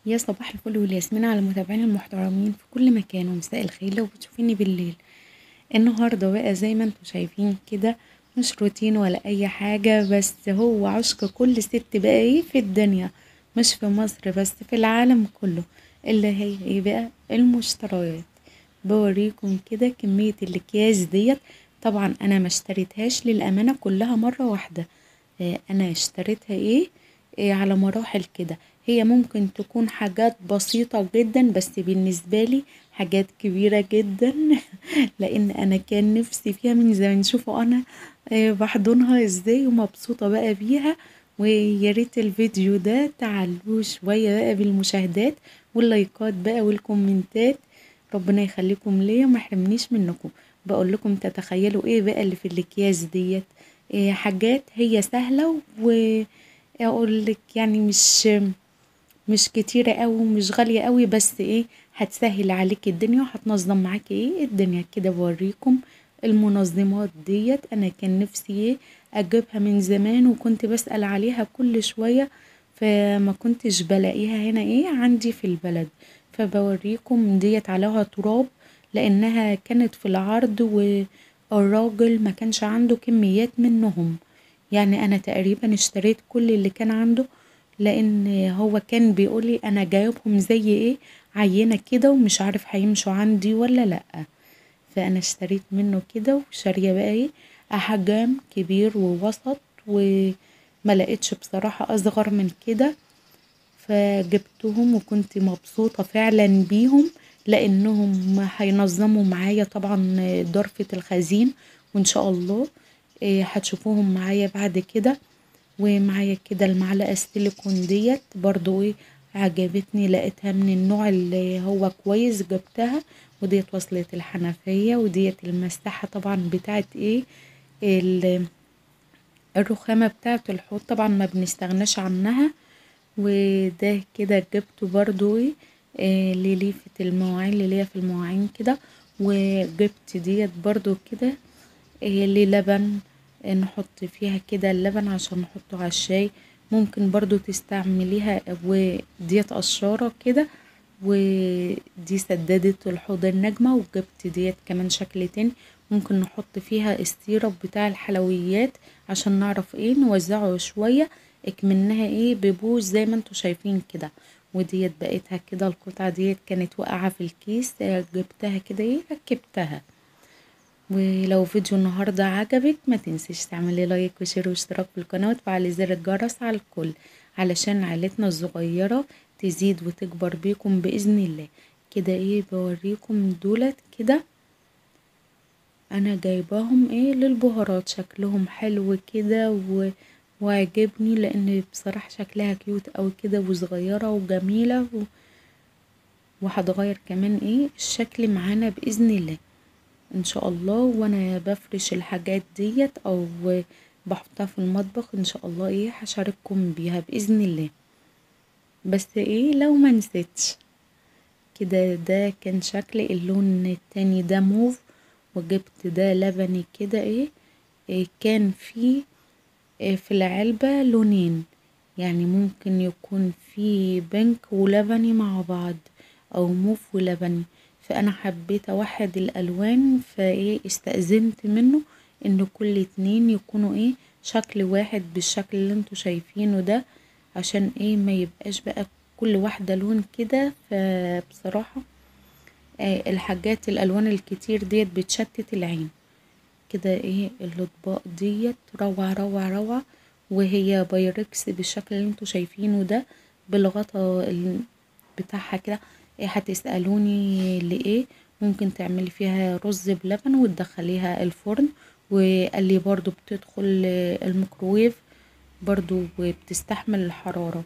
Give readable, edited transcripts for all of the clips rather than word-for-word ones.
يا صباح الفل والياسمين على المتابعين المحترمين في كل مكان، ومساء الخير لو بتشوفيني بالليل. النهارده بقى زي ما انتوا شايفين كده، مش روتين ولا اي حاجة، بس هو عشق كل ست بقى ايه في الدنيا، مش في مصر بس، في العالم كله، اللي هي ايه بقى؟ المشتريات. بوريكم كده كمية الاكياس ديت. طبعا انا ما اشتريتهاش للامانة كلها مرة واحدة. انا اشتريتها على مراحل كده. هي ممكن تكون حاجات بسيطة جدا، بس بالنسبة لي حاجات كبيرة جدا. لان انا كان نفسي فيها من زمان. شوفوا انا بحضنها ازاي ومبسوطة بقى بيها. ويا ريت الفيديو ده تعلوه شوية بقى بالمشاهدات واللايكات بقى والكومنتات. ربنا يخليكم ليا وما يحرمنيش منكم. بقول لكم تتخيلوا ايه بقى اللي في الاكياس ديت؟ حاجات هي سهلة، واقول لك يعني مش كتيرة قوي ومش غالية قوي، بس هتسهل عليك الدنيا وهتنظم معاكي الدنيا كده. بوريكم المنظمات ديت. انا كان نفسي اجيبها من زمان، وكنت بسأل عليها كل شوية، فما كنتش بلاقيها هنا عندي في البلد. فبوريكم ديت عليها تراب، لانها كانت في العرض، والراجل ما كانش عنده كميات منهم. يعني انا تقريبا اشتريت كل اللي كان عنده، لان هو كان بيقولي انا جايبهم زي عينة كده، ومش عارف هيمشوا عندي ولا لا. فانا اشتريت منه كده، وشارية بقى احجام كبير ووسط، وما لقيتش بصراحة اصغر من كده. فجبتهم وكنت مبسوطة فعلا بيهم، لانهم هينظموا معايا طبعا ظرفة الخزين. وان شاء الله هتشوفوهم معايا بعد كده. ومعايا كده المعلقة السيليكون ديت برضو عجبتني، لقيتها من النوع اللي هو كويس، جبتها. وديت وصلة الحنفية، وديت المساحة طبعا بتاعت ال- الرخامة بتاعت الحوض، طبعا ما بنستغناش عنها. وده كده جبته برضو لليفة المواعين اللي ليا في المواعين كده. وجبت ديت برضو كده للبن، نحط فيها كده اللبن عشان نحطه على الشاي. ممكن برضو تستعمليها، وديت قشارة كده. ودي سدادة الحوض النجمة. وجبت ديت كمان شكل تاني، ممكن نحط فيها السيرب بتاع الحلويات عشان نعرف نوزعه شوية، اكمنها ببوز زي ما انتوا شايفين كده. وديت بقيتها كده، القطعة ديت كانت واقعة في الكيس، جبتها كده ركبتها. ولو فيديو النهاردة عجبك ما تنسيش تعملي لايك وشير واشتراك في القناة وتفعلي زر الجرس على الكل، علشان عائلتنا الصغيرة تزيد وتكبر بيكم بإذن الله. كده بوريكم دولت كده. انا جايباهم للبهارات، شكلهم حلو كده وعجبني، لان بصراحة شكلها كيوت اوي كده وصغيرة وجميلة وهتغير كمان الشكل معانا بإذن الله ان شاء الله. وانا بفرش الحاجات ديت او بحطها في المطبخ ان شاء الله هشارككم بيها باذن الله. بس لو ما نسيتش كده، ده كان شكل اللون التاني ده موف. وجبت ده لبني كده كان فيه في العلبة لونين، يعني ممكن يكون في بنك ولبني مع بعض، او موف ولبني. فانا حبيت اوحد الالوان، استأذنت منه ان كل اتنين يكونوا شكل واحد بالشكل اللي انتوا شايفينه ده، عشان ما يبقاش بقى كل واحدة لون كده. فبصراحة الحاجات الالوان الكتير ديت بتشتت العين كده. الاطباق ديت روعة روعة روعة. وهي بايركس بالشكل اللي انتوا شايفينه ده، بالغطا بتاعها كده. هتسألوني لإيه؟ ممكن تعملي فيها رز بلبن وتدخليها الفرن. وقال لي برضو بتدخل الميكروويف برضو وبتستحمل الحرارة.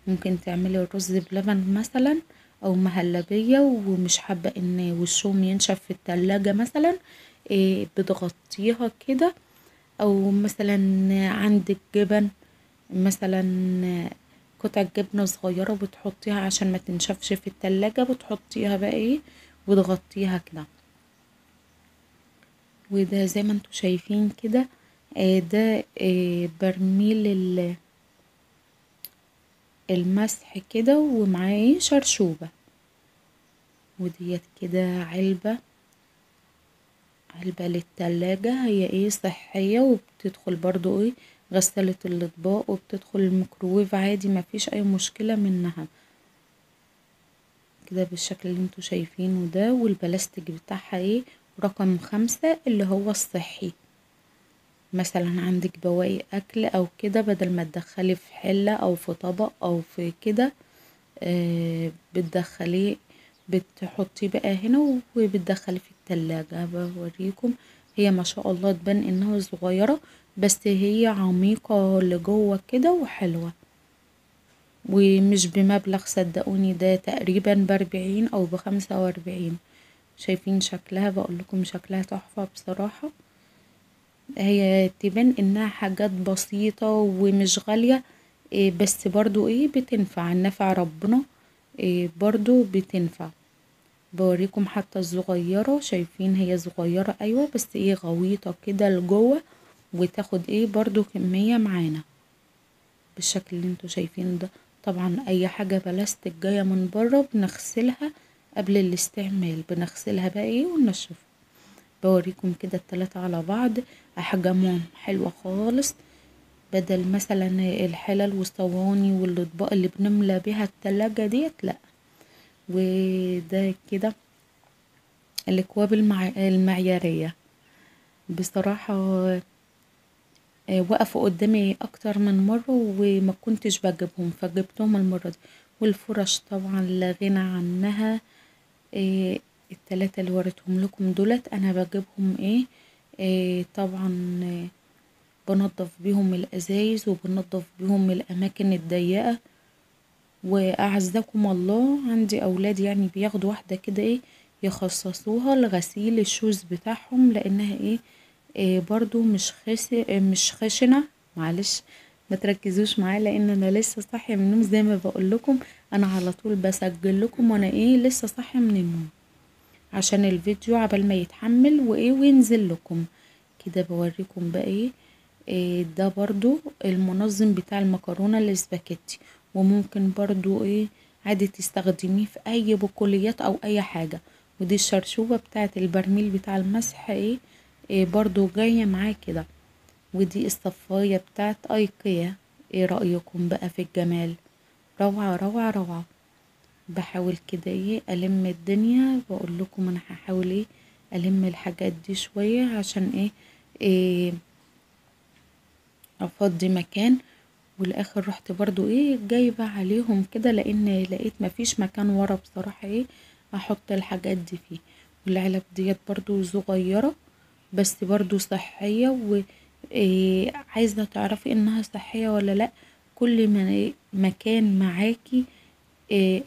ممكن تعملي الرز بلبن مثلا، او مهلبية، ومش حابة ان وشهم ينشف في التلاجة مثلا، بتغطيها كده. او مثلا عندك جبن مثلا، قطع جبنة صغيرة بتحطيها عشان ما تنشفش في التلاجة، بتحطيها بقى وتغطيها كده. وده زي ما انتوا شايفين كده، ده برميل المسح كده ومعاه شرشوبة. وديت كده علبة للتلاجة، هي صحية وبتدخل برضو غسالة الاطباق، وبتدخل الميكروويف عادي، مفيش اي مشكلة منها كده بالشكل اللي انتوا شايفينه ده. والبلاستيك بتاعها رقم 5 اللي هو الصحي. مثلا عندك بواقي اكل او كده، بدل ما تدخلي في حلة او في طبق او في كده، بتدخليه، بتحطيه بقى هنا وبتدخليه في التلاجة. بوريكم، هي ما شاء الله تبان انها صغيرة، بس هي عميقة لجوه كده وحلوة، ومش بمبلغ صدقوني، ده تقريبا ب40 او ب45. شايفين شكلها؟ بقولكم شكلها تحفة بصراحة. هي تبان انها حاجات بسيطة ومش غالية، بس برضو بتنفع، نفع ربنا، برضو بتنفع. بوريكم حتى الصغيرة، شايفين هي صغيرة ايوه، بس غويطة كده لجوه، وتاخد برضو كمية معانا بالشكل اللي انتوا شايفينه ده. طبعا اي حاجة بلاستيك جاية من بره بنغسلها قبل الاستعمال، بنغسلها بقى وننشفها. بوريكم كده التلاتة على بعض، احجامهم حلوة خالص، بدل مثلا الحلل والصواني والاطباق اللي بنملى بيها التلاجة ديت، لا. وده كده الاكواب المعيارية بصراحة. وقفوا قدامي اكتر من مرة وما كنتش بجيبهم، فجبتهم المرة دي. والفرش طبعا لا غنى عنها. التلاتة اللي وريتهم لكم دولت انا بجيبهم طبعا بنضف بيهم الازايز، وبنضف بيهم الاماكن الضيقة. واعزكم الله عندي اولاد يعني بياخدوا واحدة كده يخصصوها لغسيل الشوز بتاعهم، لانها برضو مش خشنة. معلش ما تركزوش معايا، لان انا لسه صاحيه من النوم، زي ما بقول لكم انا على طول بسجل لكم وانا لسه صاحيه من النوم، عشان الفيديو عبال ما يتحمل وينزل لكم كده. بوريكم بقى ده برضو المنظم بتاع المكرونة الاسباجيتي، وممكن برضو عادي تستخدميه في اي بقوليات او اي حاجة. ودي الشرشوبة بتاعت البرميل بتاع المسح برضو جاية معاه كده. ودي الصفاية بتاعت ايكيا. ايه رأيكم بقى في الجمال؟ روعة روعة روعة. بحاول كده ألم الدنيا، بقول لكم انا هحاول ألم الحاجات دي شوية، عشان إيه افضي مكان. والاخر رحت برضو جايبة عليهم كده، لان لقيت مفيش مكان ورا بصراحة احط الحاجات دي فيه. والعلب ديت برضو صغيرة، بس برضو صحية، عايزة تعرفي انها صحية ولا لا. كل ما مكان معاكي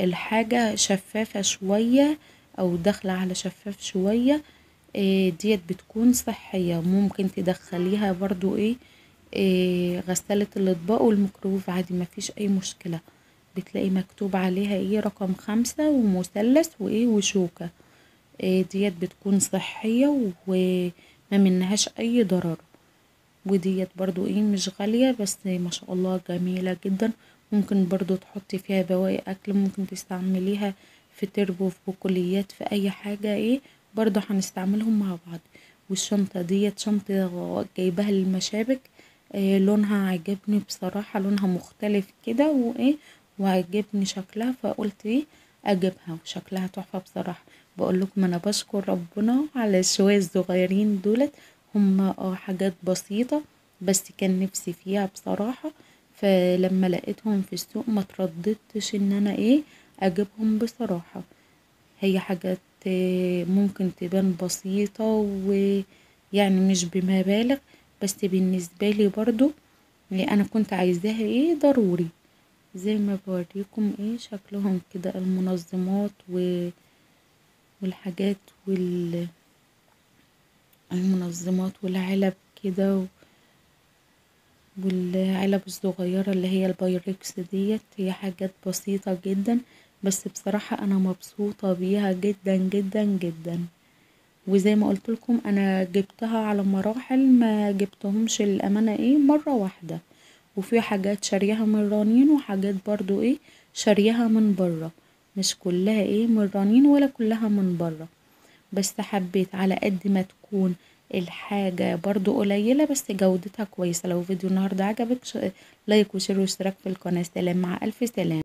الحاجة شفافة شوية، او داخلة على شفاف شوية، ديت بتكون صحية. ممكن تدخليها برضو غسالة الاطباق والميكروويف عادي، مفيش اي مشكلة. بتلاقي مكتوب عليها رقم 5 ومثلث وشوكة. ديت بتكون صحية وما منهاش اي ضرر. وديت برضو مش غالية، بس ما شاء الله جميلة جدا. ممكن برضو تحطي فيها بواقي اكل، ممكن تستعمليها في تربو، في بقوليات، في اي حاجة برضو هنستعملهم مع بعض. والشنطة ديت شنطة جايباها للمشابك، لونها عجبني بصراحة، لونها مختلف كده وعجبني شكلها، فقلت اجيبها، وشكلها تحفة بصراحة. بقول لكم انا بشكر ربنا على شوية الصغيرين دولت، هم حاجات بسيطة، بس كان نفسي فيها بصراحة. فلما لقيتهم في السوق ما ترددتش ان انا اجيبهم بصراحة. هي حاجات ممكن تبان بسيطة ويعني مش بمبالغ، بس بالنسبة لي برضو انا كنت عايزاها ضروري. زي ما بوريكم شكلهم كده، المنظمات والحاجات والمنظمات والعلب كده، والعلب الصغيرة اللي هي البايركس ديت، هي حاجات بسيطة جدا، بس بصراحة انا مبسوطة بيها جدا جدا جدا. وزي ما قلت لكم انا جبتها على مراحل، ما جبتهمش للأمانة مرة واحدة. وفي حاجات شارياها من رنين وحاجات برضو ايه شارياها من برا، مش كلها ايه من رنين ولا كلها من برا. بس حبيت على قد ما تكون الحاجة برضو قليلة بس جودتها كويسة. لو فيديو النهاردة عجبك لايك وشير واشتراك في القناة. سلام، مع ألف سلام.